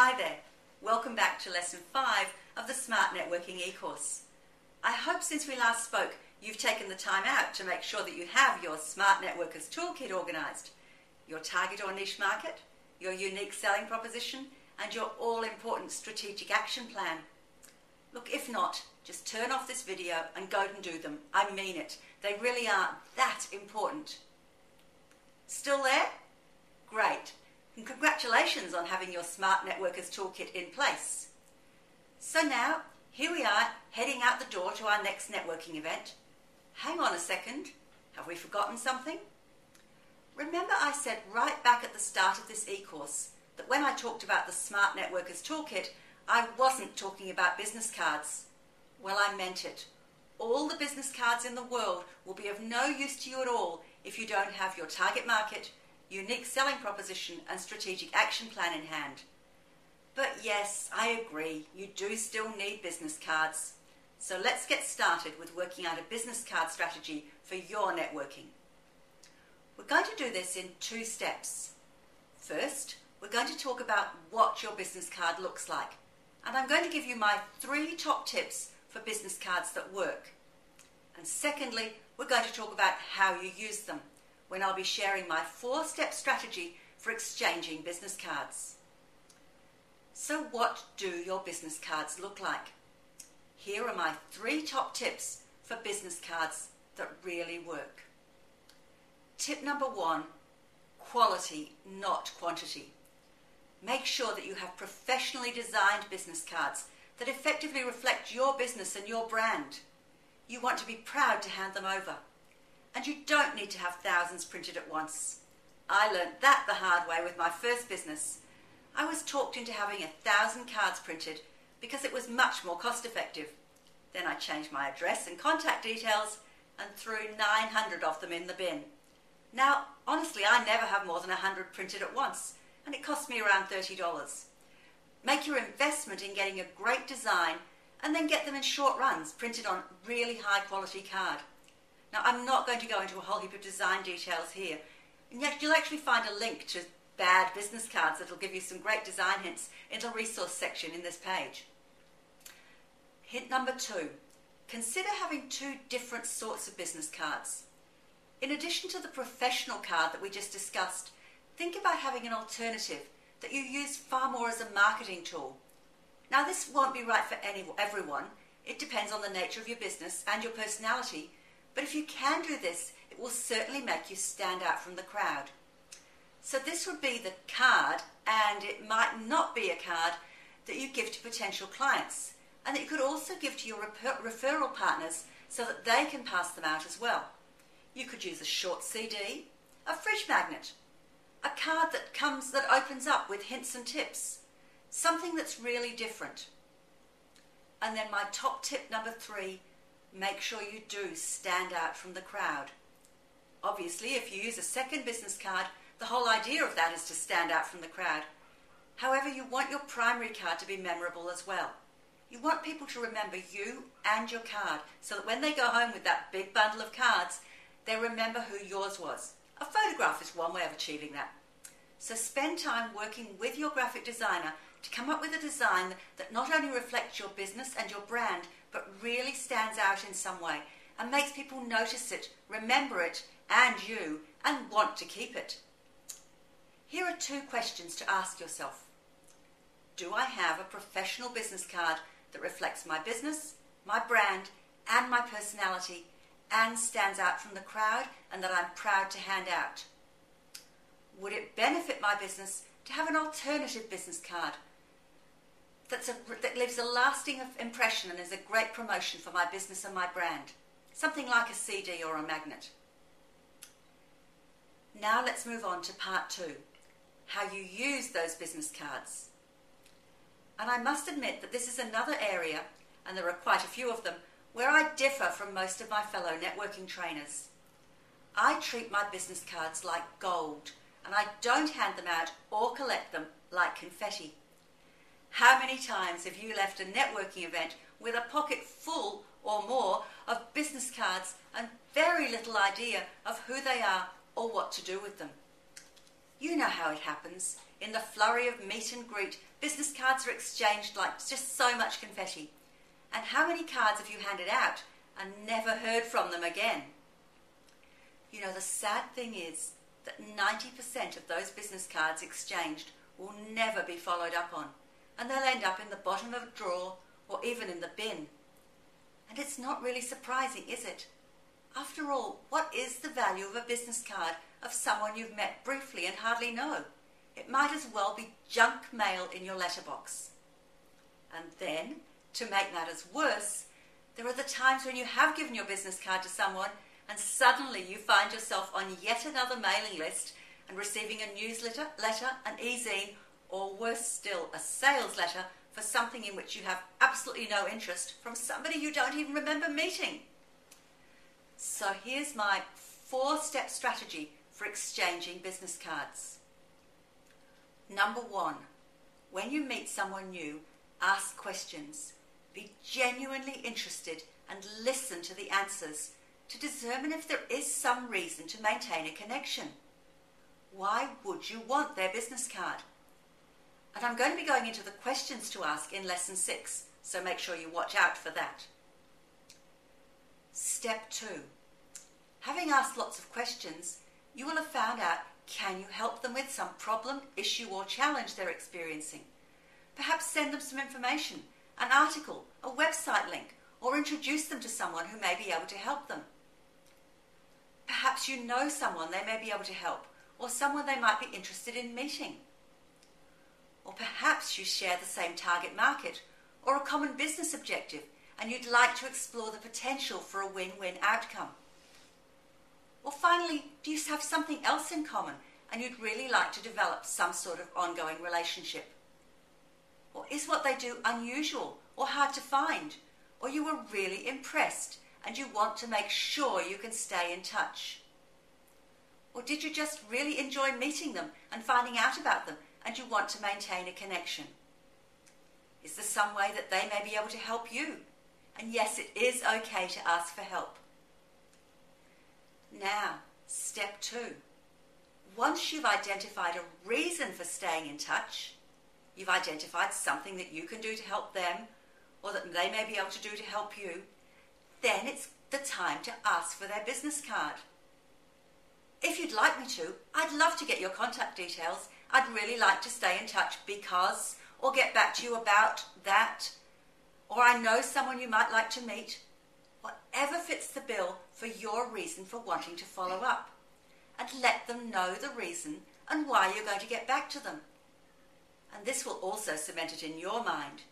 Hi there, welcome back to Lesson 5 of the Smart Networking e-course. I hope since we last spoke you've taken the time out to make sure that you have your Smart Networkers Toolkit organised, your target or niche market, your unique selling proposition and your all-important strategic action plan. Look, if not, just turn off this video and go and do them. I mean it. They really are that important. Still there? Great. And congratulations on having your Smart Networkers Toolkit in place. So now, here we are, heading out the door to our next networking event. Hang on a second. Have we forgotten something? Remember I said right back at the start of this e-course that when I talked about the Smart Networkers Toolkit, I wasn't talking about business cards. Well, I meant it. All the business cards in the world will be of no use to you at all if you don't have your target market, unique selling proposition and strategic action plan in hand. But yes, I agree, you do still need business cards. So let's get started with working out a business card strategy for your networking. We're going to do this in 2 steps. First, we're going to talk about what your business card looks like. And I'm going to give you my 3 top tips for business cards that work. And secondly, we're going to talk about how you use them, when I'll be sharing my 4-step strategy for exchanging business cards. So what do your business cards look like? Here are my 3 top tips for business cards that really work. Tip number 1, quality, not quantity. Make sure that you have professionally designed business cards that effectively reflect your business and your brand. You want to be proud to hand them over. And you don't need to have thousands printed at once. I learnt that the hard way with my first business. I was talked into having 1,000 cards printed because it was much more cost effective. Then I changed my address and contact details and threw 900 of them in the bin. Now, honestly, I never have more than 100 printed at once, and it cost me around $30. Make your investment in getting a great design and then get them in short runs, printed on really high quality card. Now, I'm not going to go into a whole heap of design details here, and yet you'll actually find a link to bad business cards that will give you some great design hints in the resource section in this page. Hint number 2, consider having 2 different sorts of business cards. In addition to the professional card that we just discussed, think about having an alternative that you use far more as a marketing tool. Now, this won't be right for everyone. It depends on the nature of your business and your personality. But if you can do this, it will certainly make you stand out from the crowd. So this would be the card, and it might not be a card that you give to potential clients, and that you could also give to your referral partners so that they can pass them out as well. You could use a short CD, a fridge magnet, a card that opens up with hints and tips, something that's really different. And then my top tip number 3, make sure you do stand out from the crowd. Obviously, if you use a second business card, the whole idea of that is to stand out from the crowd. However, you want your primary card to be memorable as well. You want people to remember you and your card so that when they go home with that big bundle of cards, they remember who yours was. A photograph is one way of achieving that. So spend time working with your graphic designer to come up with a design that not only reflects your business and your brand, but really stands out in some way and makes people notice it, remember it and you, and want to keep it. Here are 2 questions to ask yourself. Do I have a professional business card that reflects my business, my brand and my personality and stands out from the crowd and that I'm proud to hand out? Would it benefit my business to have an alternative business card that leaves a lasting impression and is a great promotion for my business and my brand? Something like a CD or a magnet. Now let's move on to part 2, how you use those business cards. And I must admit that this is another area, and there are quite a few of them, where I differ from most of my fellow networking trainers. I treat my business cards like gold, and I don't hand them out or collect them like confetti. How many times have you left a networking event with a pocket full or more of business cards and very little idea of who they are or what to do with them? You know how it happens. In the flurry of meet and greet, business cards are exchanged like just so much confetti. And how many cards have you handed out and never heard from them again? You know, the sad thing is that 90% of those business cards exchanged will never be followed up on, and they'll end up in the bottom of a drawer or even in the bin. And it's not really surprising, is it? After all, what is the value of a business card of someone you've met briefly and hardly know? It might as well be junk mail in your letterbox. And then, to make matters worse, there are the times when you have given your business card to someone and suddenly you find yourself on yet another mailing list and receiving a newsletter, an e-zine, or worse still, a sales letter for something in which you have absolutely no interest from somebody you don't even remember meeting. So here's my 4-step strategy for exchanging business cards. Number 1, when you meet someone new, ask questions. Be genuinely interested and listen to the answers to determine if there is some reason to maintain a connection. Why would you want their business card? And I'm going to be going into the questions to ask in Lesson 6, so make sure you watch out for that. Step 2. Having asked lots of questions, you will have found out, can you help them with some problem, issue or challenge they're experiencing? Perhaps send them some information, an article, a website link, or introduce them to someone who may be able to help them. Perhaps you know someone they may be able to help, or someone they might be interested in meeting. Or perhaps you share the same target market, or a common business objective, and you'd like to explore the potential for a win-win outcome. Or finally, do you have something else in common, and you'd really like to develop some sort of ongoing relationship? Or is what they do unusual or hard to find? Or you were really impressed and you want to make sure you can stay in touch? Or did you just really enjoy meeting them and finding out about them and you want to maintain a connection? Is there some way that they may be able to help you? And yes, it is okay to ask for help. Now, step 2. Once you've identified a reason for staying in touch, you've identified something that you can do to help them or that they may be able to do to help you, then it's the time to ask for their business card. If you'd like me to, I'd love to get your contact details. I'd really like to stay in touch because, or get back to you about that, or I know someone you might like to meet. Whatever fits the bill for your reason for wanting to follow up, and let them know the reason and why you're going to get back to them. And this will also cement it in your mind.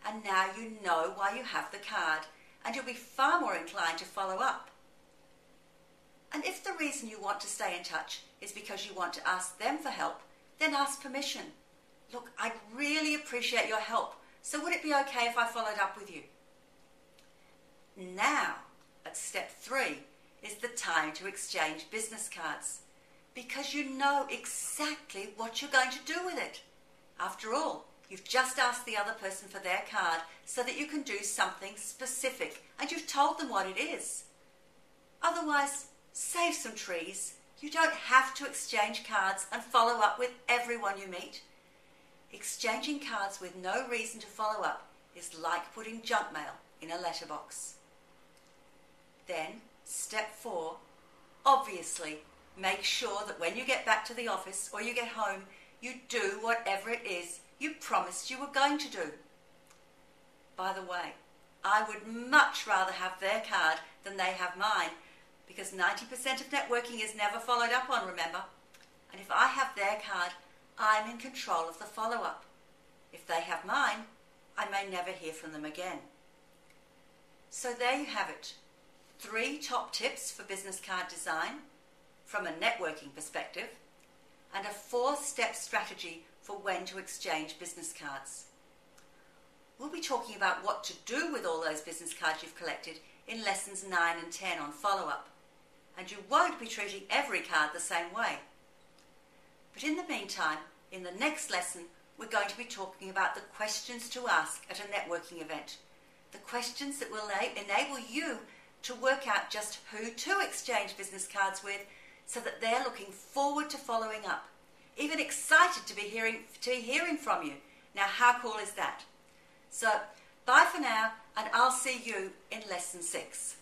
And now you know why you have the card, and you'll be far more inclined to follow up. And if the reason you want to stay in touch is because you want to ask them for help, then ask permission. Look, I'd really appreciate your help, so would it be okay if I followed up with you? Now, at step 3, is the time to exchange business cards, because you know exactly what you're going to do with it. After all, you've just asked the other person for their card so that you can do something specific, and you've told them what it is. Otherwise, save some trees. You don't have to exchange cards and follow up with everyone you meet. Exchanging cards with no reason to follow up is like putting junk mail in a letterbox. Then, step 4, obviously, make sure that when you get back to the office or you get home, you do whatever it is you promised you were going to do. By the way, I would much rather have their card than they have mine, because 90% of networking is never followed up on, remember? And if I have their card, I'm in control of the follow-up. If they have mine, I may never hear from them again. So there you have it. 3 top tips for business card design from a networking perspective, and a 4-step strategy for when to exchange business cards. We'll be talking about what to do with all those business cards you've collected in lessons 9 and 10 on follow-up, and you won't be treating every card the same way. But in the meantime, in the next lesson, we're going to be talking about the questions to ask at a networking event, the questions that will enable you to work out just who to exchange business cards with so that they're looking forward to following up. even excited to be hearing from you. Now, how cool is that? So, bye for now, and I'll see you in Lesson 6.